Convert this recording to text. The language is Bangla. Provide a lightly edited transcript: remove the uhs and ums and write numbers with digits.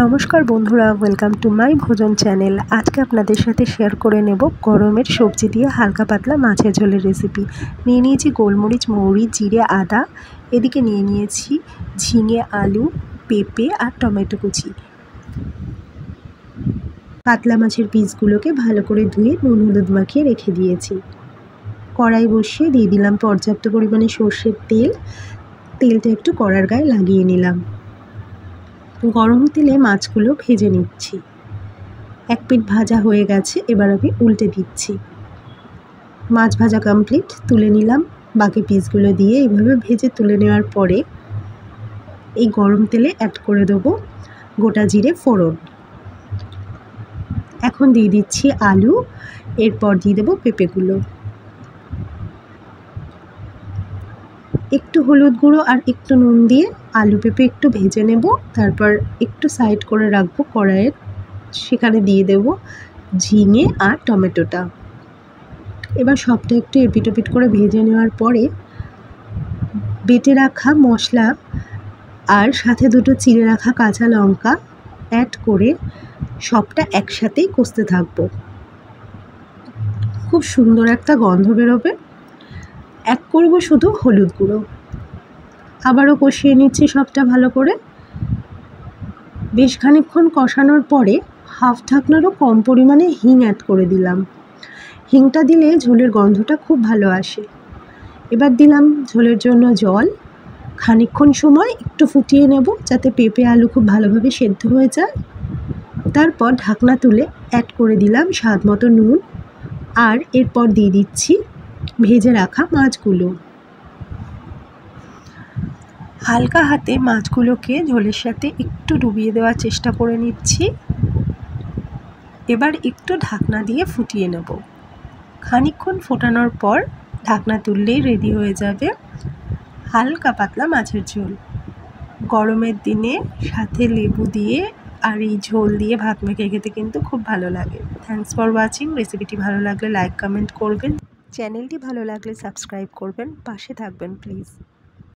নমস্কার বন্ধুরা, ওয়েলকাম টু মাই ভোজন চ্যানেল। আজকে আপনাদের সাথে শেয়ার করে নেব গরমের সবজি দিয়ে হালকা পাতলা মাছের ঝোলের রেসিপি। নিয়ে নিয়েছি গোলমরিচ, মৌরি, জিরে, আদা। এদিকে নিয়ে নিয়েছি ঝিঙে, আলু, পেঁপে আর টমেটো কুচি। পাতলা মাছের পিসগুলোকে ভালো করে ধুয়ে নুন হলুদ মাখিয়ে রেখে দিয়েছি। কড়াই বসিয়ে দিয়ে দিলাম পর্যাপ্ত পরিমাণে সর্ষের তেল। তেলটা একটু কড়ার গায়ে লাগিয়ে নিলাম। গরম তেলে মাছগুলো ভেজে নিচ্ছি। এক পিঠ ভাজা হয়ে গেছে, এবার আমি উল্টে দিচ্ছি। মাছ ভাজা কমপ্লিট, তুলে নিলাম। বাকি পিসগুলো দিয়ে এইভাবে ভেজে তুলে নেওয়ার পরে এই গরম তেলে অ্যাড করে দেবো গোটা জিরে ফোড়ন। এখন দিয়ে দিচ্ছি আলু, এরপর দিয়ে দেবো পেঁপেগুলো। একটু হলুদ গুঁড়ো আর একটু নুন দিয়ে আলু পেঁপে একটু ভেজে নেব, তারপর একটু সাইড করে রাখবো কড়াইয়ের। সেখানে দিয়ে দেব ঝিঙে আর টমেটোটা। এবার সবটা একটু এপিট ওপিট করে ভেজে নেওয়ার পরে বেটে রাখা মশলা আর সাথে দুটো চিড়ে রাখা কাঁচা লঙ্কা অ্যাড করে সবটা একসাথেই কষতে থাকবো। খুব সুন্দর একটা গন্ধ বেরোবে। অ্যাড করব শুধু হলুদ গুঁড়ো। আবারও কষিয়ে নিচ্ছি সবটা ভালো করে। বেশ খানিকক্ষণ কষানোর পরে হাফ ঢাকনারও কম পরিমাণে হিং অ্যাড করে দিলাম। হিংটা দিলে ঝোলের গন্ধটা খুব ভালো আসে। এবার দিলাম ঝোলের জন্য জল। খানিকক্ষণ সময় একটু ফুটিয়ে নেব যাতে পেঁপে আলু খুব ভালোভাবে সেদ্ধ হয়ে যায়। তারপর ঢাকনা তুলে অ্যাড করে দিলাম স্বাদ মতো নুন, আর এরপর দিয়ে দিচ্ছি ভেজে রাখা মাছগুলো। হালকা হাতে মাছগুলোকে ঝোলের সাথে একটু ডুবিয়ে দেওয়ার চেষ্টা করে নিচ্ছি। এবার একটু ঢাকনা দিয়ে ফুটিয়ে নেব। খানিকক্ষণ ফোটানোর পর ঢাকনা তুললেই রেডি হয়ে যাবে হালকা পাতলা মাছের ঝোল। গরমের দিনে সাথে লেবু দিয়ে আর এই ঝোল দিয়ে ভাত মেখে খেতে কিন্তু খুব ভালো লাগে। Thanks for watching. রেসিপিটি ভালো লাগলে লাইক কমেন্ট করবেন, চ্যানেলটি ভালো লাগলে সাবস্ক্রাইব করবেন, পাশে থাকবেন প্লিজ।